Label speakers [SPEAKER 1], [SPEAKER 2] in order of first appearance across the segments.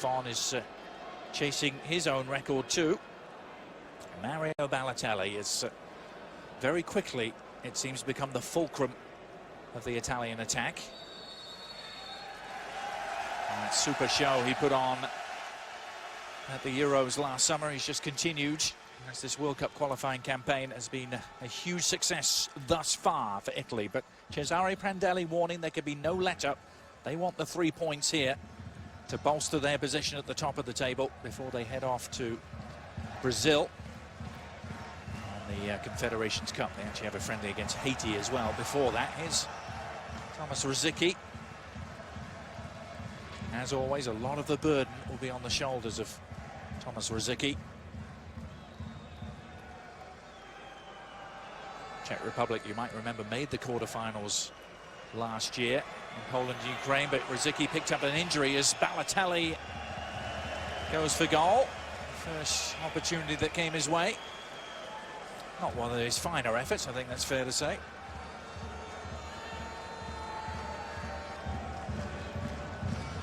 [SPEAKER 1] Buffon is chasing his own record too. Mario Balotelli is very quickly, it seems, become the fulcrum of the Italian attack. And that super show he put on at the Euros last summer, he's just continued as this World Cup qualifying campaign has been a huge success thus far for Italy. But Cesare Prandelli warning there could be no let-up. They want the 3 points here to bolster their position at the top of the table before they head off to Brazil on the Confederations Cup. They actually have a friendly against Haiti as well before that. Here's Tomáš Rosický. As always, a lot of the burden will be on the shoulders of Tomáš Rosický. Czech Republic, you might remember, made the quarterfinals last year in Poland and Ukraine, but Rosický picked up an injury as Balotelli goes for goal. First opportunity that came his way. Not one of his finer efforts, I think that's fair to say.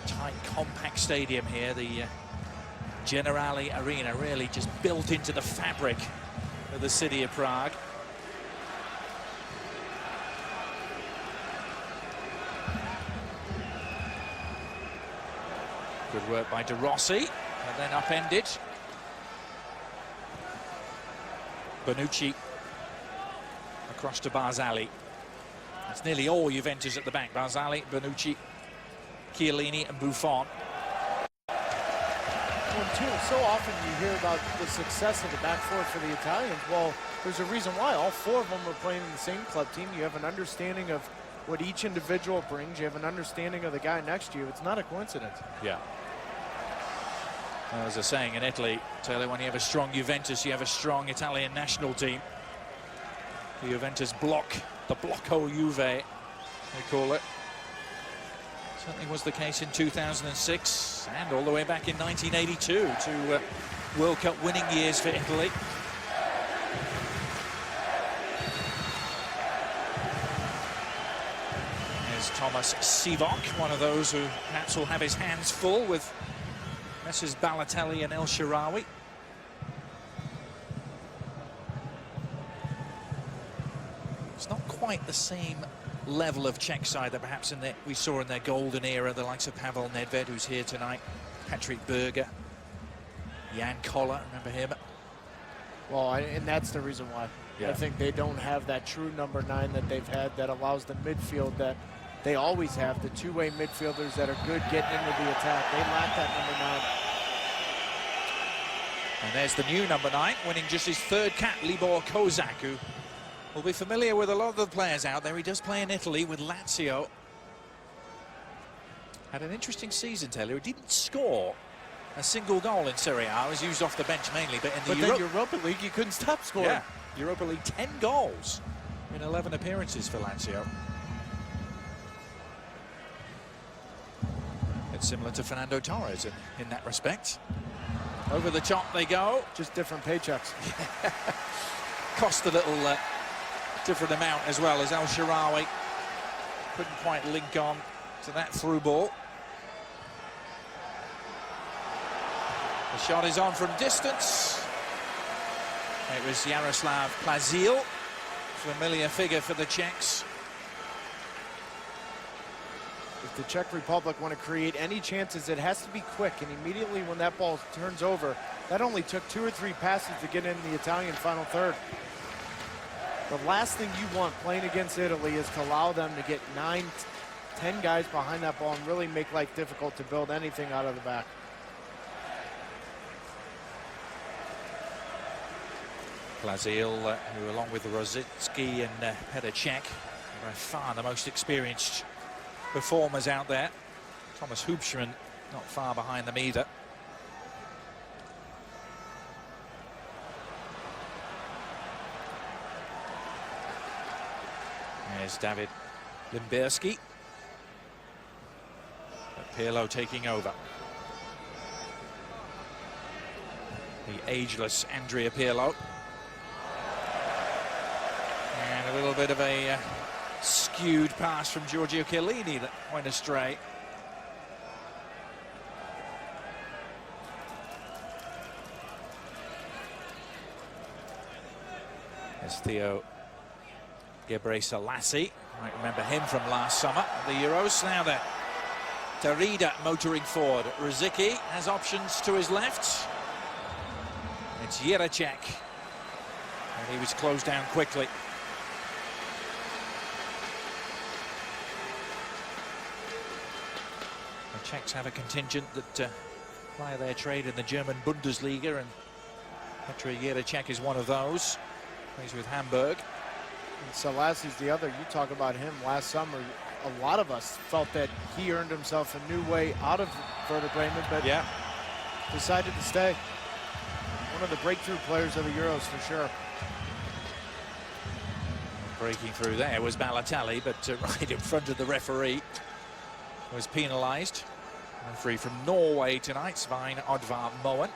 [SPEAKER 1] Tight, compact stadium here, the Generali Arena, really just built into the fabric of the city of Prague. Good work by Rossi, and then upended. Bonucci across to Barzagli. That's nearly all Juventus at the back. Barzagli, Bonucci, Chiellini and Buffon.
[SPEAKER 2] So often you hear about the success of the back four for the Italians. Well, there's a reason why. All four of them are playing in the same club team. You have an understanding of what each individual brings. You have an understanding of the guy next to you. It's not a coincidence.
[SPEAKER 1] Yeah. Well, as I was saying, in Italy, Taylor, when you have a strong Juventus, you have a strong Italian national team. The Juventus block, the Blocco Juve, they call it. Certainly was the case in 2006 and all the way back in 1982, two World Cup winning years for Italy. There's Thomas Sivok, one of those who perhaps will have his hands full with Messrs. Balotelli and El Shaarawy. It's not quite the same level of Czech side that perhaps we saw in their golden era, the likes of Pavel Nedved, who's here tonight, Patrick Berger, Jan Koller, remember him?
[SPEAKER 2] Well, and that's the reason why. Yeah. I think they don't have that true number 9 that they've had that allows the midfield that they always have, the two-way midfielders that are good getting into the attack. They lack that number 9.
[SPEAKER 1] And there's the new number 9, winning just his 3rd cap, Libor Kozak, who will be familiar with a lot of the players out there. He does play in Italy with Lazio. Had an interesting season, Taylor. He didn't score a single goal in Serie A. He was used off the bench mainly, but in the
[SPEAKER 2] Europa League, you couldn't stop scoring.
[SPEAKER 1] Yeah, Europa League, 10 goals in 11 appearances for Lazio. It's similar to Fernando Torres in that respect. Over the top they go.
[SPEAKER 2] Just different paychecks.
[SPEAKER 1] Cost a little different amount as well, as El Shaarawy couldn't quite link on to that through ball. The shot is on from distance. It was Jaroslav Plazil, familiar figure for the Czechs.
[SPEAKER 2] If the Czech Republic want to create any chances, it has to be quick, and immediately when that ball turns over, that only took 2 or 3 passes to get into the Italian final third. The last thing you want playing against Italy is to allow them to get 9, 10 guys behind that ball and really make life difficult to build anything out of the back.
[SPEAKER 1] Plazil, who along with Rosický and Petr Čech, are by far the most experienced performers out there. Thomas Hubschmann not far behind them either. There's David Limberski. Pirlo taking over. The ageless Andrea Pirlo. And a little bit of a skewed pass from Giorgio Chiellini that went astray. There's Theo Gebrselassie. Might remember him from last summer at the Euros. Now then, Darida motoring forward. Rosický has options to his left. It's Jiracek. And he was closed down quickly. The Czechs have a contingent that ply their trade in the German Bundesliga, and Petr Jiracek is one of those. Plays with Hamburg.
[SPEAKER 2] And Selassie's the other. You talk about him last summer. A lot of us felt that he earned himself a new way out of Werder Bremen, but
[SPEAKER 1] yeah,
[SPEAKER 2] decided to stay. One of the breakthrough players of the Euros for sure.
[SPEAKER 1] Breaking through there was Balotelli, but right in front of the referee was penalised. Referee from Norway tonight, Svein Oddvar Moen.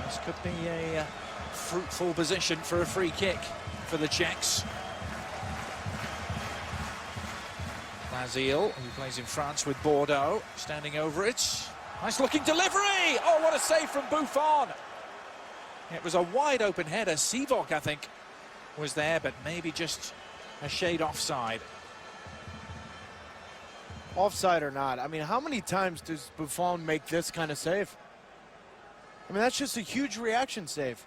[SPEAKER 1] This could be a fruitful position for a free kick for the Czechs. Lazille, who plays in France with Bordeaux, standing over it. Nice looking delivery! Oh, what a save from Buffon! It was a wide open header. Sivok, I think, was there, but maybe just a shade offside.
[SPEAKER 2] Offside or not, I mean, how many times does Buffon make this kind of save? I mean, that's just a huge reaction save.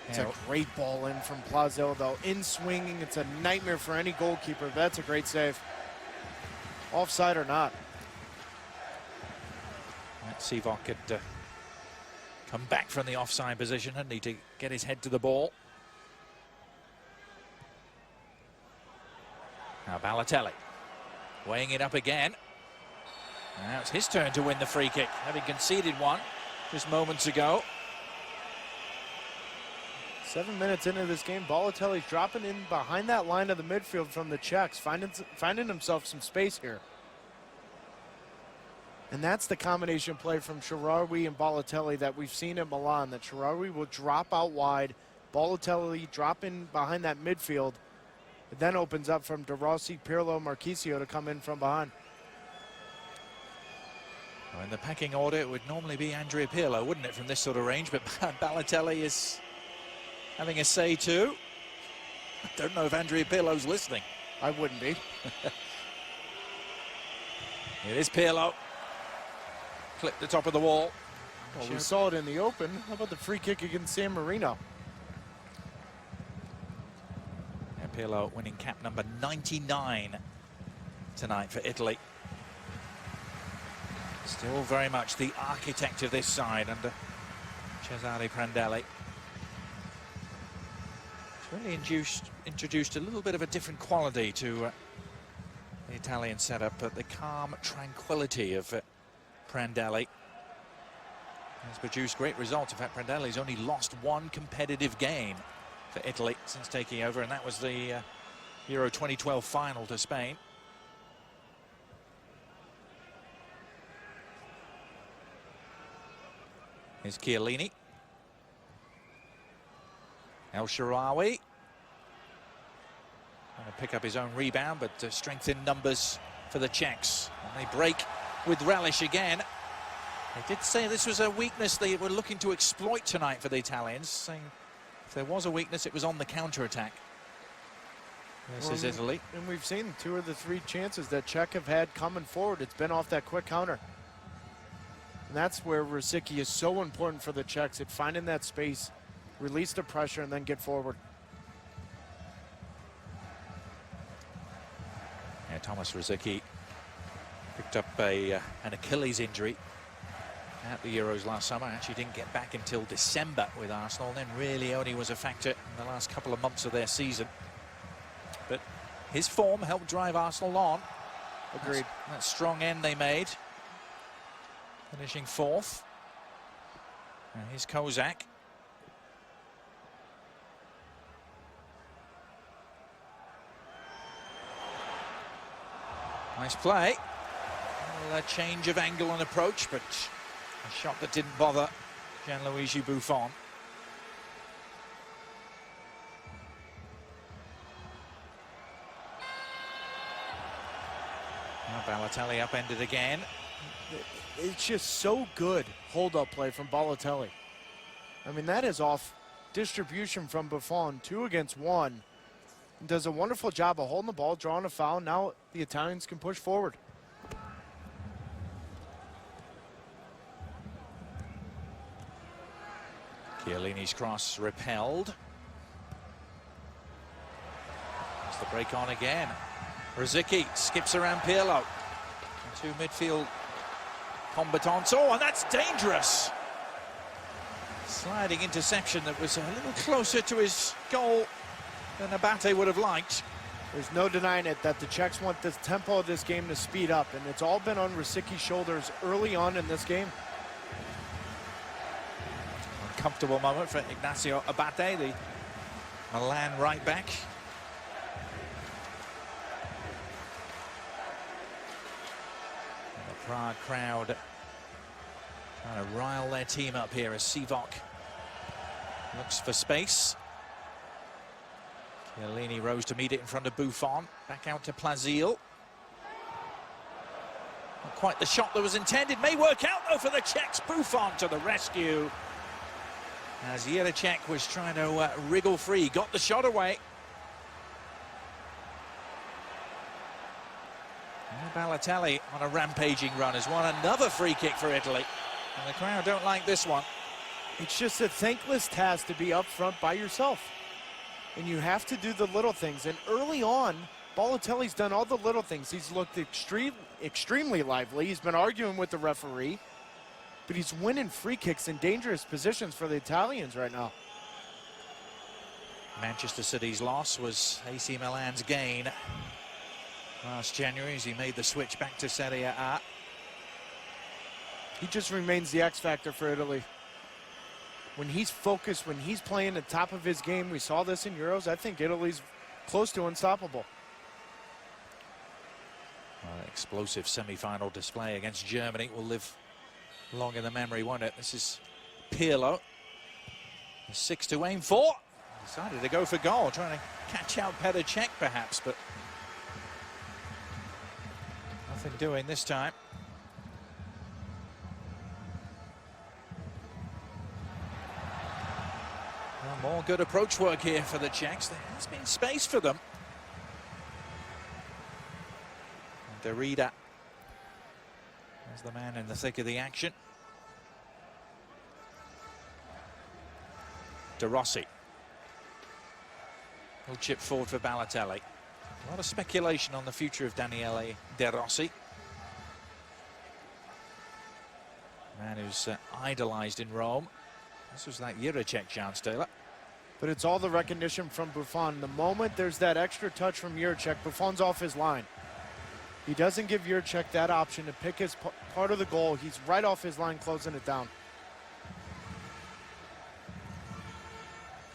[SPEAKER 2] It's a great ball in from Plazil, though. In swinging, it's a nightmare for any goalkeeper. That's a great save. Offside or not.
[SPEAKER 1] Sivok could come back from the offside position and need to get his head to the ball. Now Balotelli weighing it up again. Now it's his turn to win the free kick, having conceded one just moments ago.
[SPEAKER 2] 7 minutes into this game, Balotelli's dropping in behind that line of the midfield from the Czechs, finding himself some space here. And that's the combination play from Shaarawy and Balotelli that we've seen at Milan, that Shaarawy will drop out wide, Balotelli drop in behind that midfield. It then opens up from Rossi, Pirlo, Marchisio to come in from behind.
[SPEAKER 1] Well, in the pecking order, it would normally be Andrea Pirlo, wouldn't it, from this sort of range? But Balotelli is having a say too. I don't know if Andrea Pirlo's listening.
[SPEAKER 2] I wouldn't be.
[SPEAKER 1] It is Pirlo. Clip the top of the wall.
[SPEAKER 2] Well, we saw it in the open. How about the free kick against San Marino?
[SPEAKER 1] And Pirlo winning cap number 99 tonight for Italy. Still very much the architect of this side under Cesare Prandelli. It's really introduced a little bit of a different quality to the Italian setup, but the calm tranquility of Prandelli has produced great results. In fact, Prandelli's only lost one competitive game for Italy since taking over, and that was the Euro 2012 final to Spain. Here's Chiellini. El Shaarawy. Trying to pick up his own rebound, but strength in numbers for the Czechs. And they break with relish again. They did say this was a weakness they were looking to exploit tonight for the Italians, saying if there was a weakness, it was on the counter-attack. This is Italy.
[SPEAKER 2] And we've seen 2 of the 3 chances that Czech have had coming forward. It's been off that quick counter. And that's where Rosický is so important for the Czechs, at finding that space, release the pressure, and then get forward.
[SPEAKER 1] Yeah, Tomáš Rosický picked up an Achilles injury at the Euros last summer. Actually didn't get back until December with Arsenal, and then really only was a factor in the last couple of months of their season. But his form helped drive Arsenal on.
[SPEAKER 2] Agreed.
[SPEAKER 1] That strong end they made, finishing 4th. And here's Kozak. Nice play. Well, a change of angle and approach, but a shot that didn't bother Gianluigi Buffon. Now Balotelli upended again.
[SPEAKER 2] It's just so good hold-up play from Balotelli. I mean, that is off distribution from Buffon, 2 against 1. Does a wonderful job of holding the ball, drawing a foul. Now the Italians can push forward.
[SPEAKER 1] Chiellini's cross repelled. There's the break on again. Rosický skips around Pirlo. 2 midfield combatants. Oh, and that's dangerous. Sliding interception that was a little closer to his goal than Abate would have liked.
[SPEAKER 2] There's no denying it that the Czechs want the tempo of this game to speed up, and it's all been on Rosicky's shoulders early on in this game.
[SPEAKER 1] Uncomfortable moment for Ignacio Abate, the Milan right back. And the Prague crowd trying to rile their team up here as Sivok looks for space. Chiellini rose to meet it in front of Buffon. Back out to Plazil. Not quite the shot that was intended. May work out though for the Czechs. Buffon to the rescue. As Čech was trying to wriggle free. Got the shot away. And Balotelli on a rampaging run has won another free kick for Italy. And the crowd don't like this one.
[SPEAKER 2] It's just a thankless task to be up front by yourself. And you have to do the little things. And early on, Balotelli's done all the little things. He's looked extremely lively. He's been arguing with the referee. But he's winning free kicks in dangerous positions for the Italians right now.
[SPEAKER 1] Manchester City's loss was AC Milan's gain last January as he made the switch back to Serie A.
[SPEAKER 2] He just remains the X factor for Italy. When he's focused, when he's playing at the top of his game, we saw this in Euros, I think Italy's close to unstoppable.
[SPEAKER 1] Explosive semi-final display against Germany will live long in the memory, won't it? This is Pirlo. 6 to aim for. Decided to go for goal, trying to catch out Petr Čech perhaps, but nothing doing this time. Well, more good approach work here for the Czechs. There has been space for them. Derrida is the man in the thick of the action. Rossi. Will chip forward for Balotelli. A lot of speculation on the future of Daniele Rossi. Man who's idolized in Rome. This was that Čech chance, Taylor.
[SPEAKER 2] But it's all the recognition from Buffon. The moment there's that extra touch from Čech, Buffon's off his line. He doesn't give Čech that option to pick his part of the goal. He's right off his line, closing it down.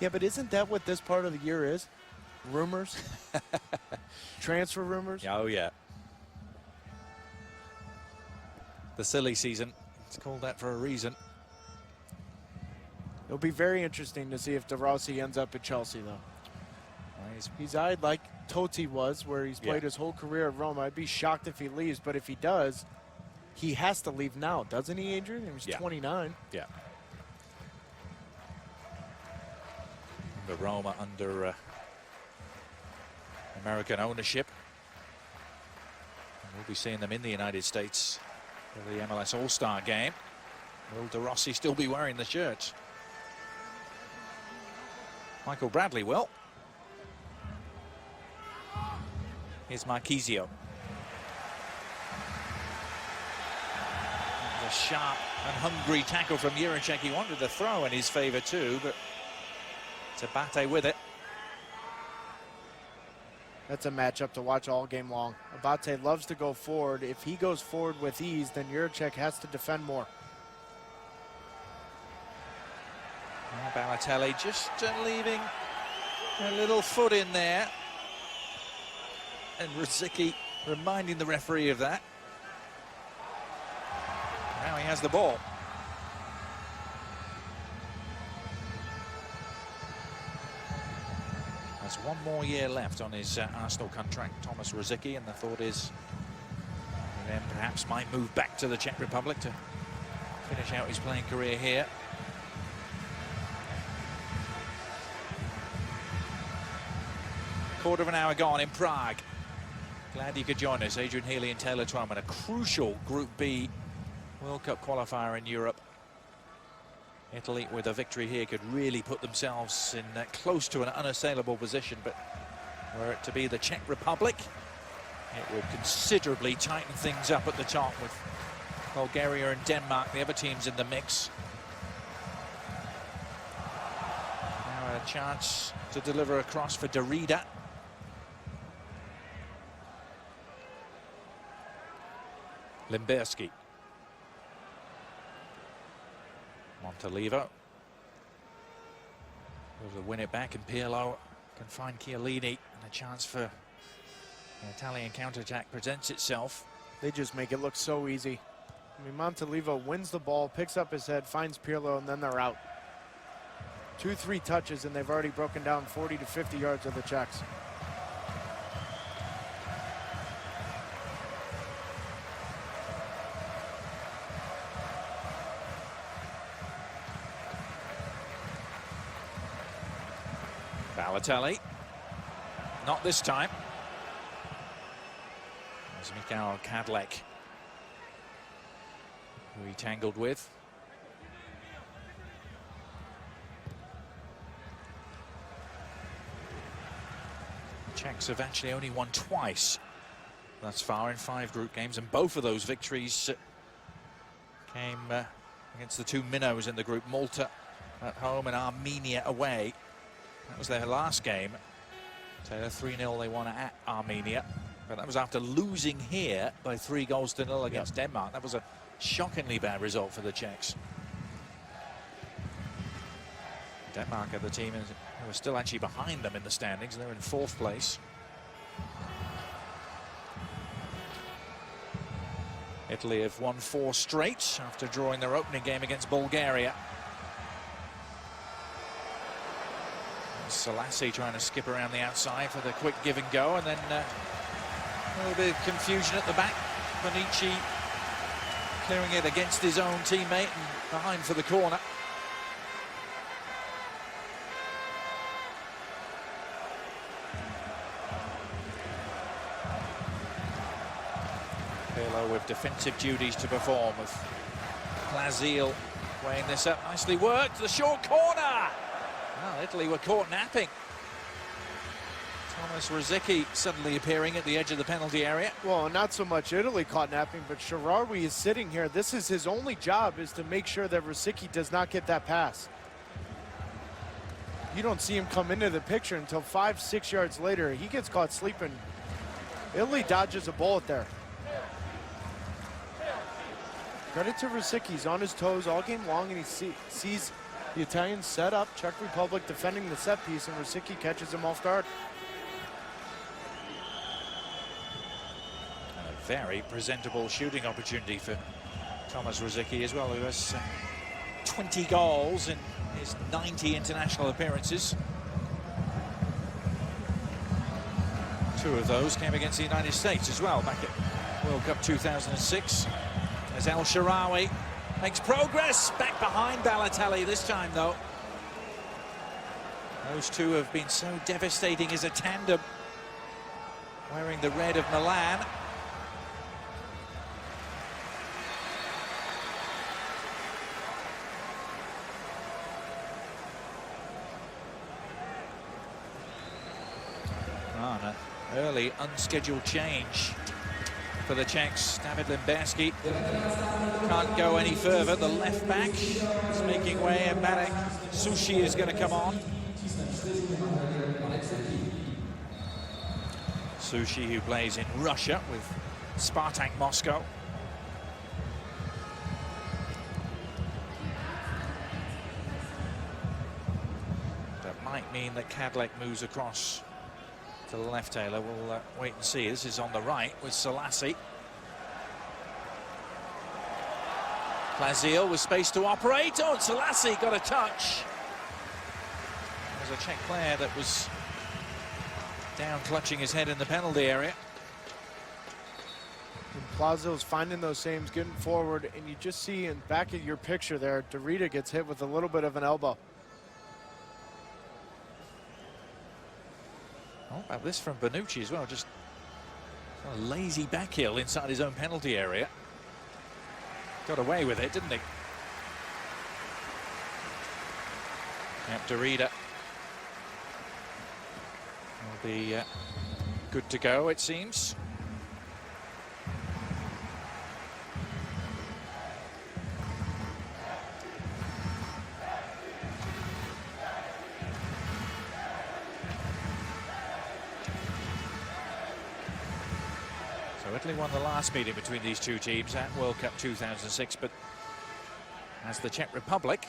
[SPEAKER 2] Yeah, but isn't that what this part of the year is? Rumors? Transfer rumors?
[SPEAKER 1] Oh, yeah. The silly season. It's called that for a reason.
[SPEAKER 2] It'll be very interesting to see if De Rossi ends up at Chelsea, though. He's eyed like Totti was, where he's played his whole career at Rome. I'd be shocked if he leaves, but if he does, he has to leave now, doesn't he, Adrian? He was 29.
[SPEAKER 1] Yeah. The Roma under American ownership. And we'll be seeing them in the United States for the MLS All-Star game. Will De Rossi still be wearing the shirt? Michael Bradley will. Here's Marchisio. A sharp and hungry tackle from Čech. He wanted the throw in his favor too, but it's Abate with it.
[SPEAKER 2] That's a matchup to watch all game long. Abate loves to go forward. If he goes forward with ease, then Čech has to defend more.
[SPEAKER 1] Balotelli just leaving a little foot in there. And Rosický reminding the referee of that. Now he has the ball. There's one more year left on his Arsenal contract, Tomáš Rosický, and the thought is then perhaps might move back to the Czech Republic to finish out his playing career here. Quarter of an hour gone in Prague. Glad you could join us. Adrian Healy and Taylor Twellman, a crucial Group B World Cup qualifier in Europe. Italy, with a victory here, could really put themselves in close to an unassailable position, but were it to be the Czech Republic, it would considerably tighten things up at the top with Bulgaria and Denmark, the other teams in the mix. Now a chance to deliver a cross for Derrida. Limberski. Montalivo. Will win it back, and Pirlo can find Chiellini, and a chance for the Italian counter-attack presents itself.
[SPEAKER 2] They just make it look so easy. I mean, Montalivo wins the ball, picks up his head, finds Pirlo, and then they're out. 2-3 touches, and they've already broken down 40 to 50 yards of the Czechs.
[SPEAKER 1] Balotelli, not this time. There's Miroslav Kadlec, who he tangled with. The Czechs have actually only won twice thus far in 5 group games, and both of those victories came against the 2 minnows in the group, Malta at home and Armenia away. That was their last game. So 3-0 they won at Armenia. But that was after losing here by 3-0 against Denmark. That was a shockingly bad result for the Czechs. Denmark are the team who are still actually behind them in the standings. They're in 4th place. Italy have won 4 straight after drawing their opening game against Bulgaria. Selassie trying to skip around the outside for the quick give and go, and then a little bit of confusion at the back. Bonucci clearing it against his own teammate and behind for the corner. Pirlo with defensive duties to perform, with Claudio weighing this up. Nicely worked, the short corner. Well, Italy were caught napping. Tomáš Rosický suddenly appearing at the edge of the penalty area.
[SPEAKER 2] Well, not so much Italy caught napping, but Shaarawy is sitting here. This is his only job, is to make sure that Rosický does not get that pass. You don't see him come into the picture until 5-6 yards later. He gets caught sleeping. Italy dodges a bullet there. Credit to Rosický. He's on his toes all game long, and he sees the Italians set up, Czech Republic defending the set piece, and Rosický catches him off guard.
[SPEAKER 1] And a very presentable shooting opportunity for Tomáš Rosický as well, who has 20 goals in his 90 international appearances. 2 of those came against the United States as well, back at World Cup 2006. As El Shaarawy makes progress, back behind Balotelli this time though. Those 2 have been so devastating as a tandem, wearing the red of Milan. An early unscheduled change for the Czechs. David Limberski can't go any further. The left back is making way, and Marek Sushi is going to come on. Sushi, who plays in Russia with Spartak Moscow. That might mean that Kadlec moves across to the left. Taylor, we'll wait and see. This is on the right with Selassie. Claudio with space to operate. Oh, and Selassie got a touch. There's a Czech player that was down clutching his head in the penalty area.
[SPEAKER 2] And Plazo's finding those sames, getting forward, and you just see in back of your picture there, Dorita gets hit with a little bit of an elbow.
[SPEAKER 1] Oh, about this from Bonucci as well, just a lazy back heel inside his own penalty area. Got away with it, didn't he? Yep, Dorita will be good to go, it seems. So Italy won the last meeting between these two teams at World Cup 2006, but as the Czech Republic,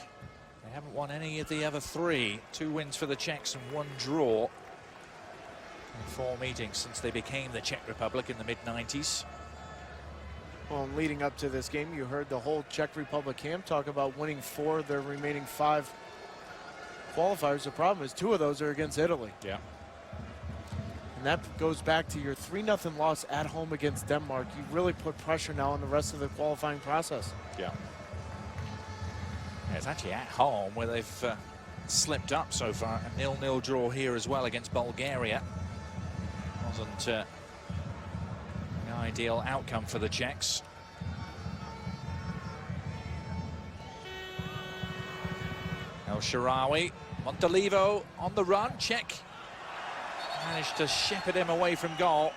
[SPEAKER 1] they haven't won any of the other three. 2 wins for the Czechs and 1 draw in 4 meetings since they became the Czech Republic in the mid-90s.
[SPEAKER 2] Well, leading up to this game, you heard the whole Czech Republic camp talk about winning 4 of their remaining 5 qualifiers. The problem is 2 of those are against Italy.
[SPEAKER 1] Yeah.
[SPEAKER 2] And that goes back to your 3-0 loss at home against Denmark. You really put pressure now on the rest of the qualifying process.
[SPEAKER 1] Yeah. It's actually at home where they've slipped up so far. A 0-0 draw here as well against Bulgaria. Wasn't an ideal outcome for the Czechs. El Shaarawy, Montalivo on the run. Czech managed to shepherd him away from goal.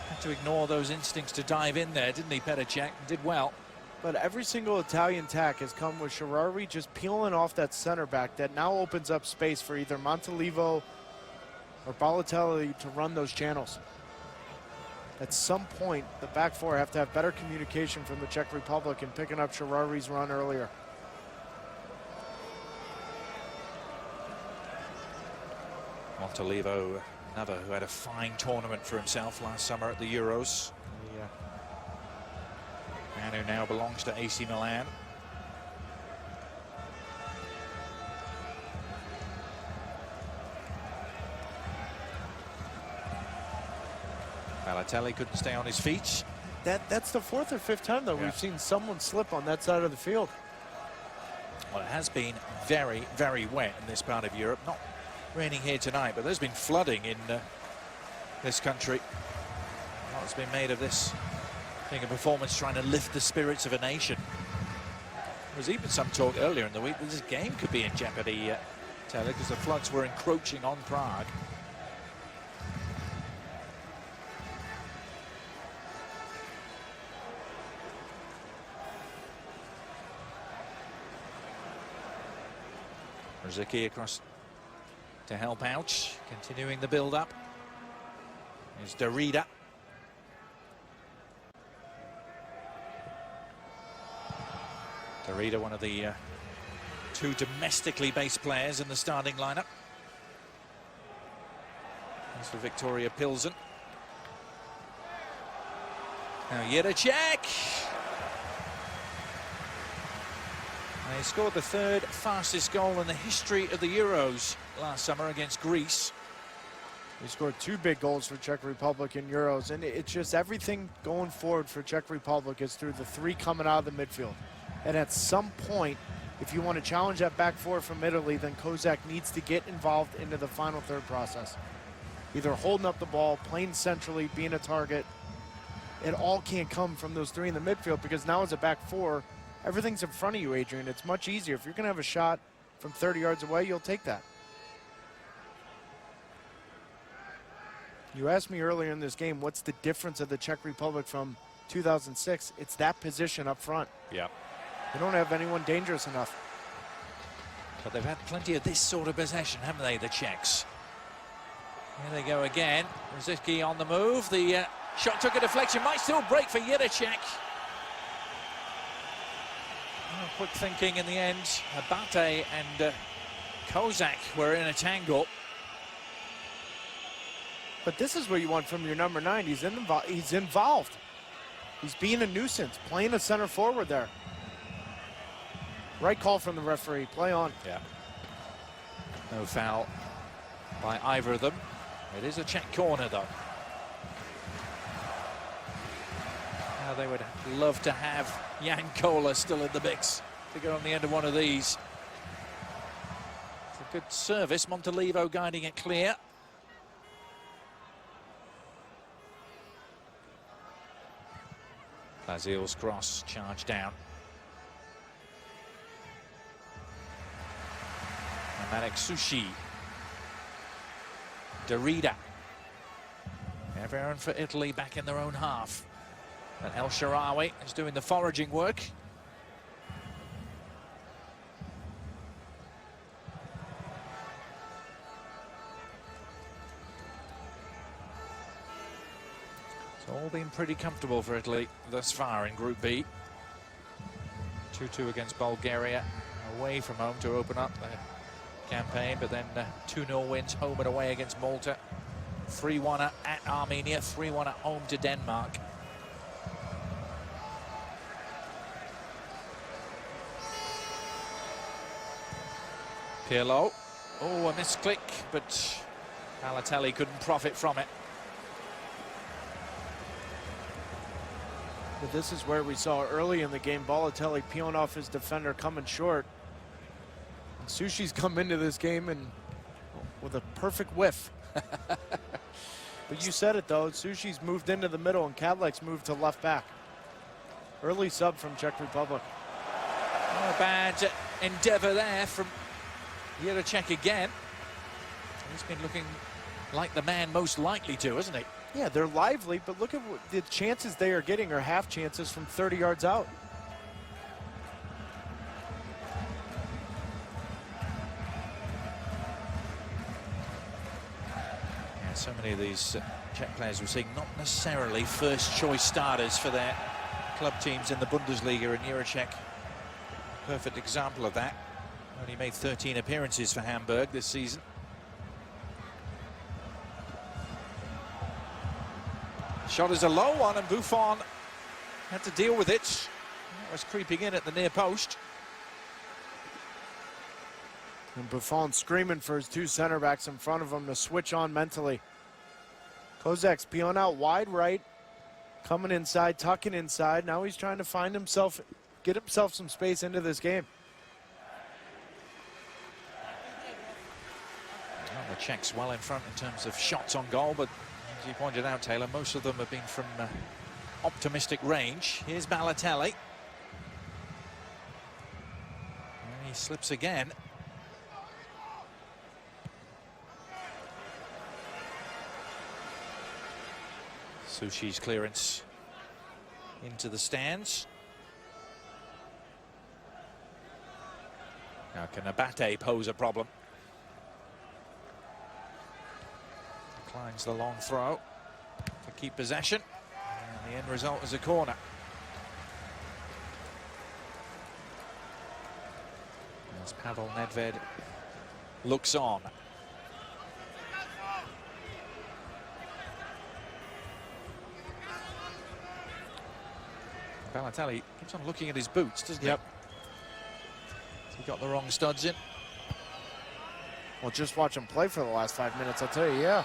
[SPEAKER 1] Had to ignore those instincts to dive in there, didn't he, Petr Čech? Did well.
[SPEAKER 2] But every single Italian tack has come with Shaarawy just peeling off that center back that now opens up space for either Montalivo or Balotelli to run those channels. At some point, the back four have to have better communication from the Czech Republic in picking up Shaarawy's run earlier.
[SPEAKER 1] Montalivo, another who had a fine tournament for himself last summer at the Euros. Man who now belongs to AC Milan. Balotelli couldn't stay on his feet.
[SPEAKER 2] That's the 4th or 5th time that we've seen someone slip on that side of the field.
[SPEAKER 1] Well, it has been very, very wet in this part of Europe. Not raining here tonight, but there's been flooding in this country. What's been made of this being a performance trying to lift the spirits of a nation? There was even some talk earlier in the week that this game could be in jeopardy, Taylor, because the floods were encroaching on Prague. Rosický across to help out, continuing the build-up. Here's Dorita. Dorita, one of the 2 domestically based players in the starting lineup. As for Victoria Pilsen. Now Jirček. He scored the 3rd fastest goal in the history of the Euros last summer against Greece.
[SPEAKER 2] He scored 2 big goals for Czech Republic in Euros, and it's just everything going forward for Czech Republic is through the 3 coming out of the midfield. And at some point, if you want to challenge that back 4 from Italy, then Kozak needs to get involved into the final third process. Either holding up the ball, playing centrally, being a target. It all can't come from those 3 in the midfield, because now as a back 4, everything's in front of you, Adrian. It's much easier. If you're going to have a shot from 30 yards away, you'll take that. You asked me earlier in this game, what's the difference of the Czech Republic from 2006? It's that position up front.
[SPEAKER 1] Yeah.
[SPEAKER 2] They don't have anyone dangerous enough.
[SPEAKER 1] But they've had plenty of this sort of possession, haven't they, the Czechs? Here they go again. Rosický on the move. The shot took a deflection. Might still break for Jirček. Oh, quick thinking in the end. Abate and Kozak were in a tangle.
[SPEAKER 2] But this is what you want from your number 9. He's involved. He's being a nuisance, playing a center forward there. Right call from the referee. Play on.
[SPEAKER 1] Yeah. No foul by either of them. It is a Czech corner, though. Now they would love to have Jan Kola still in the mix to go on the end of one of these. It's a good service. Montalivo guiding it clear. Lazil's cross, charge down. Marek Sushi. Derrida. Everyone for Italy back in their own half. And El Shaarawy is doing the foraging work. It's all been pretty comfortable for Italy thus far in Group B. 2-2 against Bulgaria, away from home to open up their campaign, but then 2-0 wins home and away against Malta. 3-1 at Armenia, 3-1 at home to Denmark. Pirlo. Oh, a misclick, but Balotelli couldn't profit from it.
[SPEAKER 2] But this is where we saw early in the game Balotelli peeling off his defender, coming short. And Sushi's come into this game and with a perfect whiff. But you said it though, Sushi's moved into the middle and Kadlec's moved to left back. Early sub from Czech Republic.
[SPEAKER 1] Not a bad endeavour there from Petr Čech again. He's been looking like the man most likely to, hasn't he?
[SPEAKER 2] Yeah, they're lively, but look at what the chances they are getting are half chances from 30 yards out.
[SPEAKER 1] Yeah, so many of these Czech players we're seeing not necessarily first choice starters for their club teams in the Bundesliga, and Juracek, perfect example of that. Only made 13 appearances for Hamburg this season. Shot is a low one, and Buffon had to deal with it. It was creeping in at the near post.
[SPEAKER 2] And Buffon screaming for his two center backs in front of him to switch on mentally. Kozak's peeling out wide right, coming inside, tucking inside. Now he's trying to find himself, get himself some space into this game.
[SPEAKER 1] Well, the Czechs well in front in terms of shots on goal, but as you pointed out, Taylor, most of them have been from optimistic range. Here's Balotelli. And he slips again. Sushi's clearance into the stands. Now can Abate pose a problem? Declines the long throw to keep possession, and the end result is a corner. As Pavel Nedved looks on. Balotelli keeps on looking at his boots, doesn't he? Has he got the wrong studs in?
[SPEAKER 2] Well, just watch him play for the last 5 minutes, I'll tell you, yeah.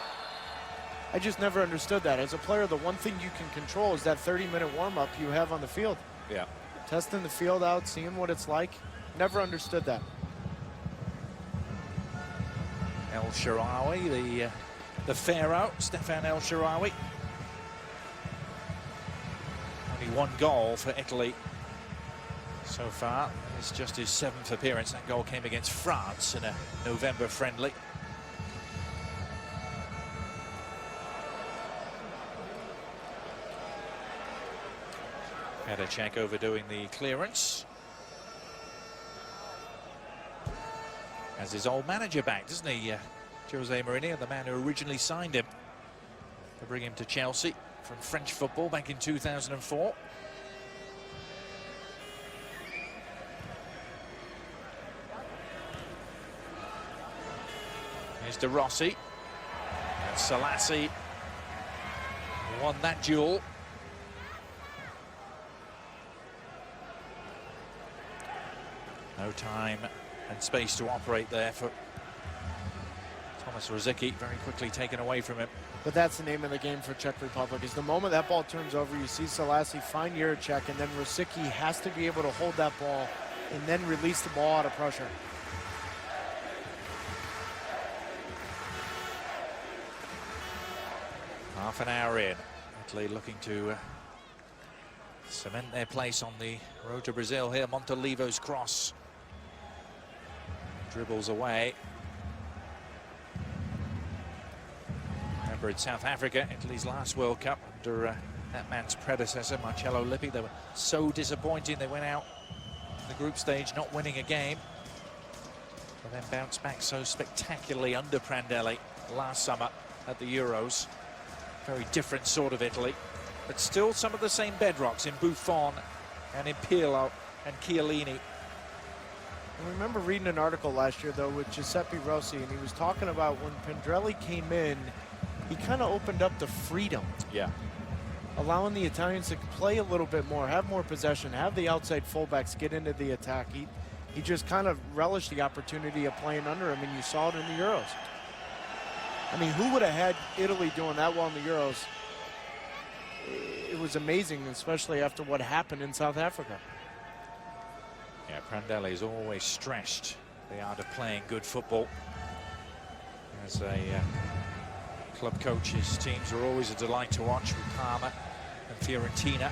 [SPEAKER 2] I just never understood that. As a player, the one thing you can control is that 30-minute warm-up you have on the field.
[SPEAKER 1] Yeah.
[SPEAKER 2] Testing the field out, seeing what it's like. Never understood that.
[SPEAKER 1] El Shaarawy, the pharaoh, Stephan El Shaarawy. Only one goal for Italy so far. It's just his 7th appearance. That goal came against France in a November friendly. Petr Čech overdoing the clearance. Has his old manager back, doesn't he? Jose Mourinho, the man who originally signed him to bring him to Chelsea from French football back in 2004. Here's to Rossi. And Selassie won that duel. No time and space to operate there for Tomáš Rosický very quickly taken away from him.
[SPEAKER 2] But that's the name of the game for Czech Republic, is the moment that ball turns over, you see Selassie find Juracek, and then Rosický has to be able to hold that ball and then release the ball out of pressure.
[SPEAKER 1] Half an hour in, Italy looking to cement their place on the road to Brazil here. Montolivo's cross dribbles away. Remember, in South Africa, Italy's last World Cup under that man's predecessor, Marcello Lippi. They were so disappointing. They went out in the group stage not winning a game, but then bounced back so spectacularly under Prandelli last summer at the Euros. Very different sort of Italy, but still some of the same bedrocks in Buffon and in Pirlo and Chiellini.
[SPEAKER 2] I remember reading an article last year, though, with Giuseppe Rossi, and he was talking about when Prandelli came in, he kind of opened up the freedom.
[SPEAKER 1] Yeah.
[SPEAKER 2] Allowing the Italians to play a little bit more, have more possession, have the outside fullbacks get into the attack. He just kind of relished the opportunity of playing under him, and you saw it in the Euros. I mean, who would have had Italy doing that well in the Euros? It was amazing, especially after what happened in South Africa.
[SPEAKER 1] Yeah, Prandelli is always stressed the art of playing good football. As a club coach, his teams are always a delight to watch with Parma and Fiorentina.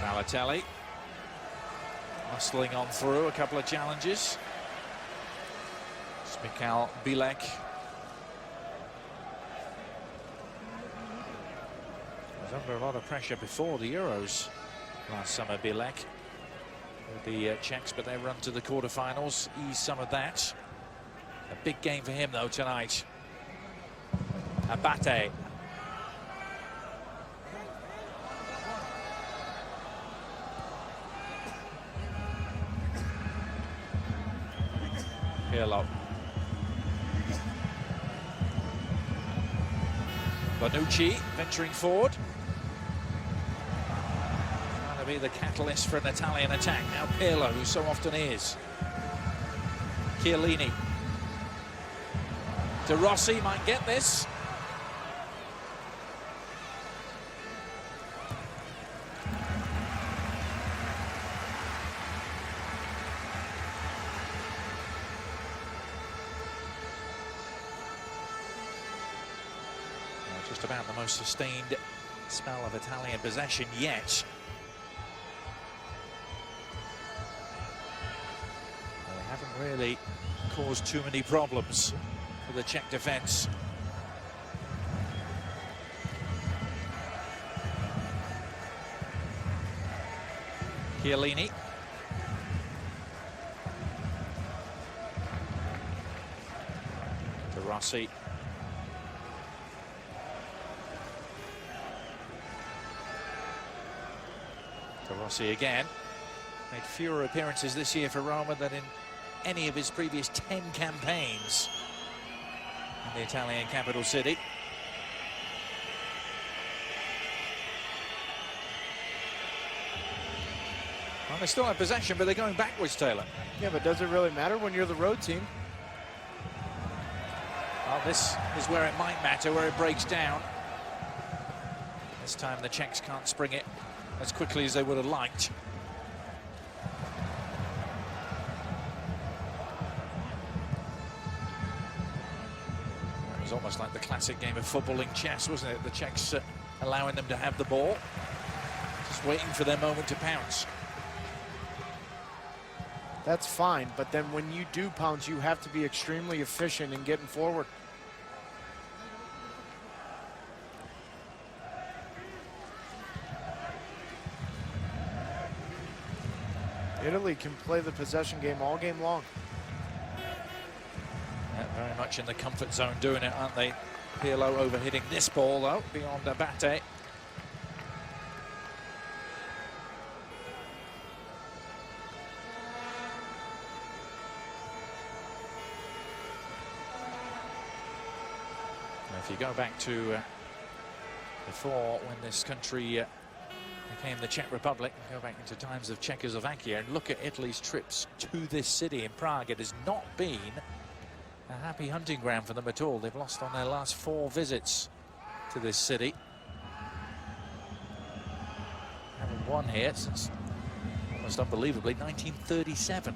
[SPEAKER 1] Balotelli muscling on through a couple of challenges. Stephan Bilek. Was under a lot of pressure before the Euros last summer, Bilek, with the Czechs, but they run to the quarterfinals, ease some of that. A big game for him, though, tonight. Abate. Pirlo. Bonucci venturing forward. Trying to be the catalyst for an Italian attack. Now Pirlo, who so often is. Chiellini. De Rossi might get this. Just about the most sustained spell of Italian possession yet. They haven't really caused too many problems for the Czech defense. Chiellini. To Rossi. Rossi again. Made fewer appearances this year for Roma than in any of his previous 10 campaigns in the Italian capital city. Well, they still have possession, but they're going backwards, Taylor.
[SPEAKER 2] Yeah, but does it really matter when you're the road team?
[SPEAKER 1] Well, this is where it might matter, where it breaks down. This time the Czechs can't spring it as quickly as they would have liked. It was almost like the classic game of footballing chess, wasn't it? The Czechs allowing them to have the ball, just waiting for their moment to pounce.
[SPEAKER 2] That's fine, but then when you do pounce, you have to be extremely efficient in getting forward. Italy can play the possession game all game long.
[SPEAKER 1] Yeah, very much in the comfort zone doing it, aren't they? Pirlo overhitting this ball, though, beyond Abate. If you go back to before, when this country became the Czech Republic. Go back into times of Czechoslovakia and look at Italy's trips to this city in Prague. It has not been a happy hunting ground for them at all. They've lost on their last 4 visits to this city. Haven't won here since, almost unbelievably, 1937.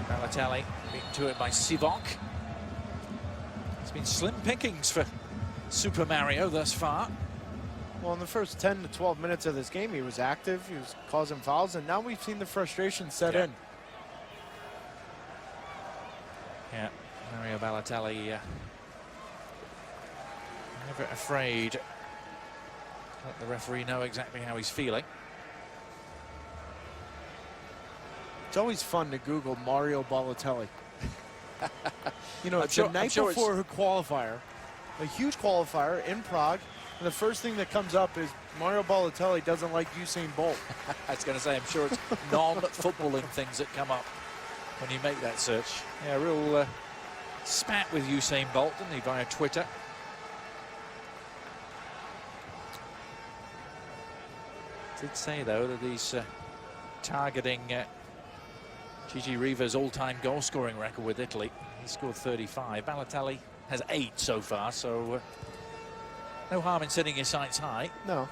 [SPEAKER 1] Balotelli beaten to it by Sivok. It's been slim pickings for Super Mario thus far.
[SPEAKER 2] Well, in the first 10 to 12 minutes of this game, he was active, he was causing fouls, and now we've seen the frustration set in.
[SPEAKER 1] Yeah, Mario Balotelli, never afraid to let the referee know exactly how he's feeling.
[SPEAKER 2] It's always fun to Google Mario Balotelli. You know, it's
[SPEAKER 1] sure,
[SPEAKER 2] the night before her qualifier, a huge qualifier in Prague, and the first thing that comes up is Mario Balotelli doesn't like Usain Bolt.
[SPEAKER 1] I was going to say, I'm sure it's non-footballing things that come up when you make that search. Yeah, a real spat with Usain Bolt, didn't he, via Twitter? Did say, though, that he's targeting Gigi Riva's all-time goal-scoring record with Italy. He scored 35. Balotelli has 8 so far, so no harm in setting his sights high.
[SPEAKER 2] No.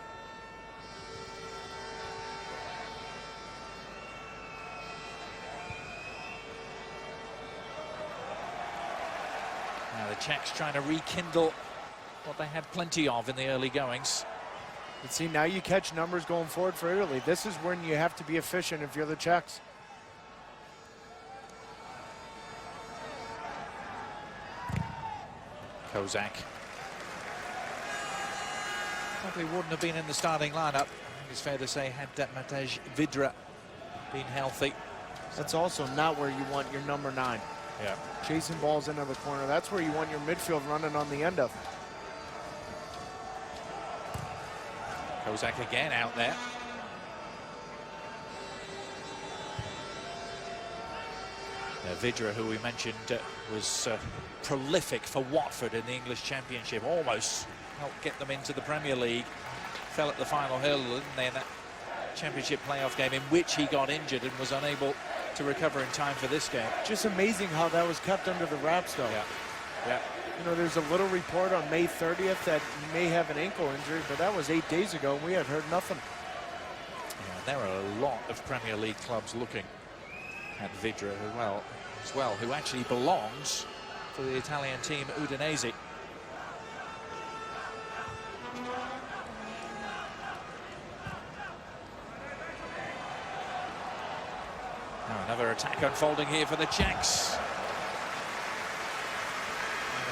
[SPEAKER 1] Now the Czechs trying to rekindle what they had plenty of in the early goings.
[SPEAKER 2] But see, now you catch numbers going forward for Italy. This is when you have to be efficient if you're the Czechs.
[SPEAKER 1] Kozak. Probably wouldn't have been in the starting lineup. I think it's fair to say, had Matej Vidra been healthy.
[SPEAKER 2] That's also not where you want your number 9.
[SPEAKER 1] Yeah.
[SPEAKER 2] Chasing balls into the corner. That's where you want your midfield running on the end of.
[SPEAKER 1] Kozak again out there. Vidra, who we mentioned was prolific for Watford in the English Championship, almost helped get them into the Premier League. Fell at the final hurdle, didn't they, in that Championship playoff game in which he got injured and was unable to recover in time for this game.
[SPEAKER 2] Just amazing how that was kept under the wraps, though.
[SPEAKER 1] Yeah. Yeah.
[SPEAKER 2] You know, there's a little report on May 30th that he may have an ankle injury, but that was 8 days ago, and we had heard nothing.
[SPEAKER 1] Yeah, there are a lot of Premier League clubs looking at Vidra as well, who actually belongs for the Italian team Udinese. Now another attack unfolding here for the Czechs.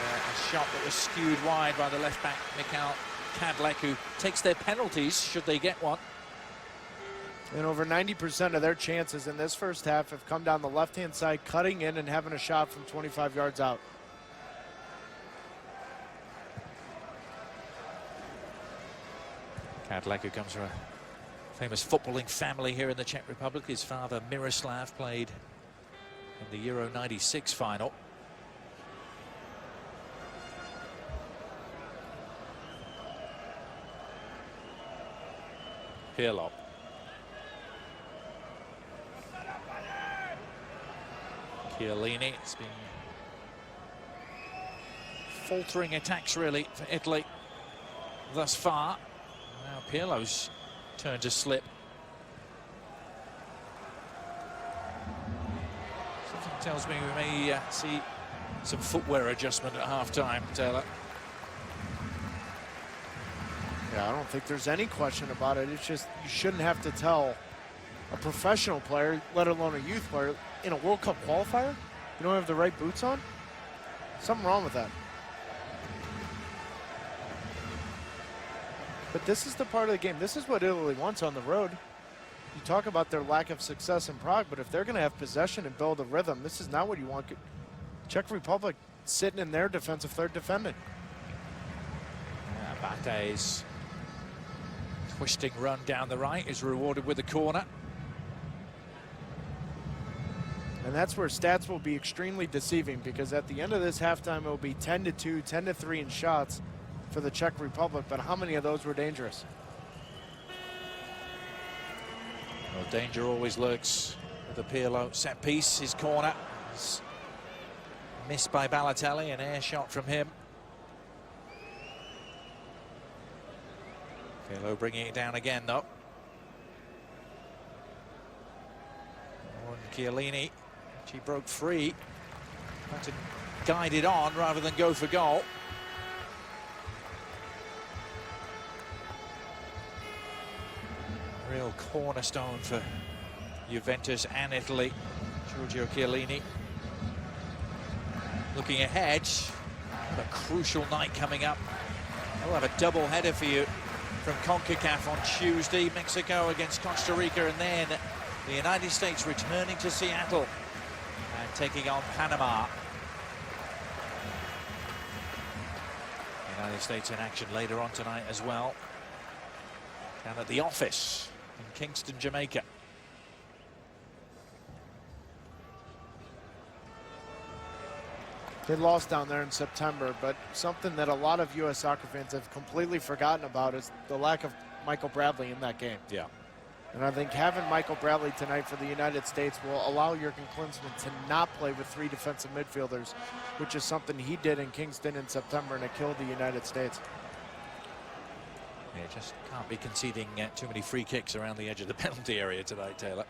[SPEAKER 1] A shot that was skewed wide by the left back Miroslav Kadlec, who takes their penalties should they get one.
[SPEAKER 2] And over 90% of their chances in this first half have come down the left-hand side, cutting in and having a shot from 25 yards out.
[SPEAKER 1] Kadlec, who comes from a famous footballing family here in the Czech Republic. His father, Miroslav, played in the Euro '96 final. Pirlo. Chiellini. It's been faltering attacks really for Italy thus far. Now Pirlo's turn to slip. Something tells me we may see some footwear adjustment at half-time, Taylor.
[SPEAKER 2] Yeah, I don't think there's any question about it. It's just you shouldn't have to tell a professional player, let alone a youth player, in a World Cup qualifier, you don't have the right boots on? Something wrong with that. But this is the part of the game. This is what Italy wants on the road. You talk about their lack of success in Prague, but if they're going to have possession and build a rhythm, this is not what you want. Czech Republic sitting in their defensive third defending.
[SPEAKER 1] Bate's twisting run down the right is rewarded with a corner.
[SPEAKER 2] And that's where stats will be extremely deceiving, because at the end of this halftime, it will be 10-2, 10-3 in shots for the Czech Republic, but how many of those were dangerous?
[SPEAKER 1] Well, danger always lurks with the Pirlo set piece. His corner is missed by Balotelli, an air shot from him. Pirlo bringing it down again, though. And Chiellini, she broke free. Had to guide it on rather than go for goal. Real cornerstone for Juventus and Italy, Giorgio Chiellini. Looking ahead, a crucial night coming up. We'll have a double header for you from CONCACAF on Tuesday. Mexico against Costa Rica, and then the United States returning to Seattle and taking on Panama. United States in action later on tonight as well, down at the office in Kingston, Jamaica.
[SPEAKER 2] They lost down there in September, but something that a lot of U.S. soccer fans have completely forgotten about is the lack of Michael Bradley in that game.
[SPEAKER 1] Yeah.
[SPEAKER 2] And I think having Michael Bradley tonight for the United States will allow Jurgen Klinsmann to not play with 3 defensive midfielders, which is something he did in Kingston in September, and it killed the United States.
[SPEAKER 1] Yeah, just can't be conceding too many free kicks around the edge of the penalty area tonight, Taylor.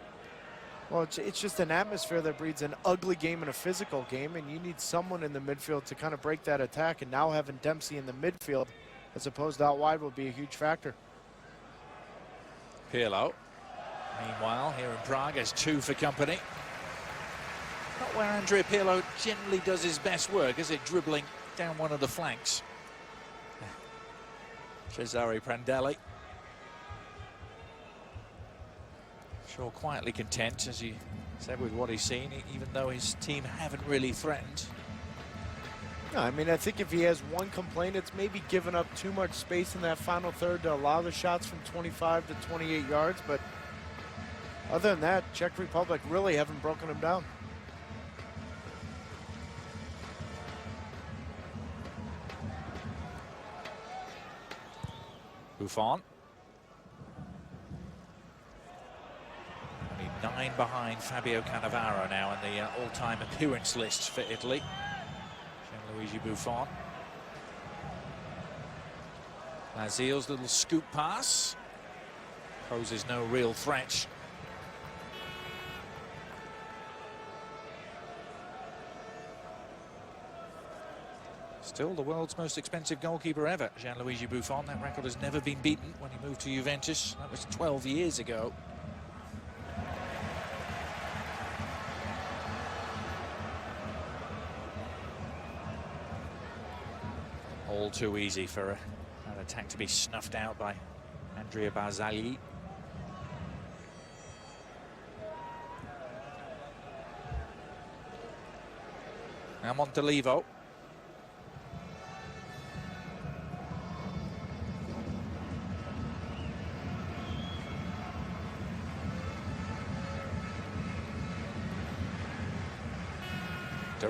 [SPEAKER 2] Well, it's just an atmosphere that breeds an ugly game and a physical game, and you need someone in the midfield to kind of break that attack, and now having Dempsey in the midfield as opposed to out wide will be a huge factor.
[SPEAKER 1] Pirlo, meanwhile, here in Prague, has 2 for company. Not where Andrea Pirlo generally does his best work, is it? Dribbling down one of the flanks. Cesare Prandelli. Sure, quietly content, as he said, with what he's seen, even though his team haven't really threatened.
[SPEAKER 2] No, I mean, I think if he has one complaint, it's maybe giving up too much space in that final third to allow the shots from 25 to 28 yards. But other than that, Czech Republic really haven't broken him down.
[SPEAKER 1] Buffon. Only 9 behind Fabio Cannavaro now in the all-time appearance list for Italy. Gianluigi Buffon. Lazio's little scoop pass poses no real threat. Still the world's most expensive goalkeeper ever, Gianluigi Buffon. That record has never been beaten when he moved to Juventus. That was 12 years ago. All too easy for an attack to be snuffed out by Andrea Barzagli. Now Montalivo.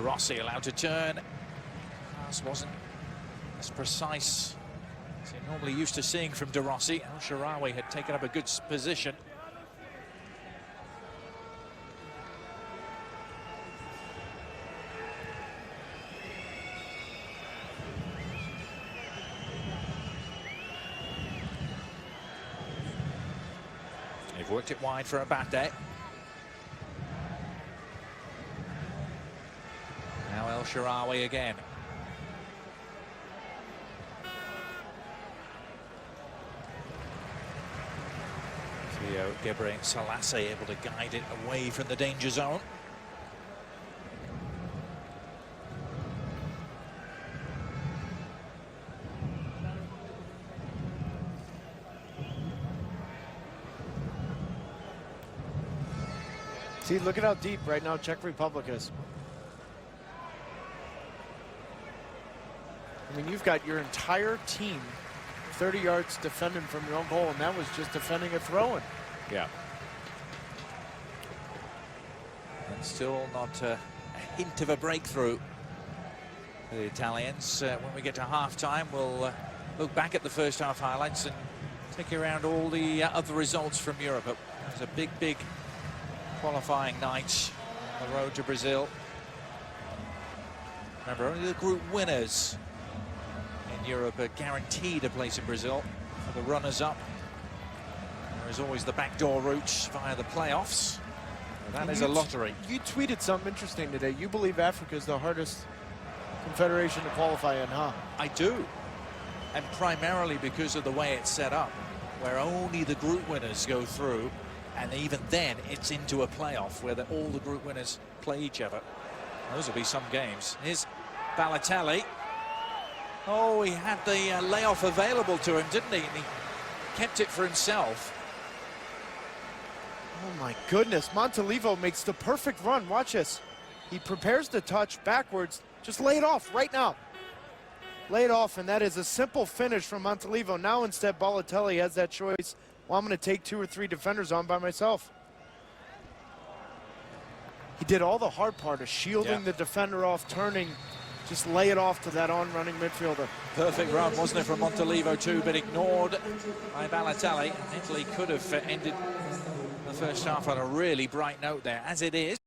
[SPEAKER 1] Rossi allowed to turn. Pass wasn't as precise as you're normally used to seeing from Rossi. El Shaarawy had taken up a good position. They've worked it wide for Abate. Now El Shaarawy again. Theo Gebre Selassie able to guide it away from the danger zone.
[SPEAKER 2] See, look at how deep right now Czech Republic is. I mean, you've got your entire team 30 yards defending from your own goal, and that was just defending a throw-in.
[SPEAKER 1] Yeah. And Still not a hint of a breakthrough for the Italians. When we get to half-time, we'll look back at the first half highlights and take you around all the other results from Europe. It was a big qualifying night on the road to Brazil. Remember, only the group winners in Europe are guaranteed a place in Brazil. For the runners-up, there is always the backdoor route via the playoffs. That is a lottery.
[SPEAKER 2] You tweeted something interesting today. You believe Africa is the hardest confederation to qualify in, huh?
[SPEAKER 1] I do. And primarily because of the way it's set up, where only the group winners go through, and even then it's into a playoff where all the group winners play each other. Those will be some games. Here's Balotelli. Oh, he had the layoff available to him, didn't he? And he kept it for himself.
[SPEAKER 2] Oh my goodness, Montalivo makes the perfect run. Watch this. He prepares to touch backwards. Just lay it off right now. Lay it off, and that is a simple finish from Montalivo. Now instead, Balotelli has that choice. Well, I'm going to take 2 or 3 defenders on by myself. He did all the hard part of shielding the defender off, turning, just lay it off to that on-running midfielder.
[SPEAKER 1] Perfect run, wasn't it, from Montalivo too, but ignored by Balotelli. Italy could have ended the first half on a really bright note there, as it is.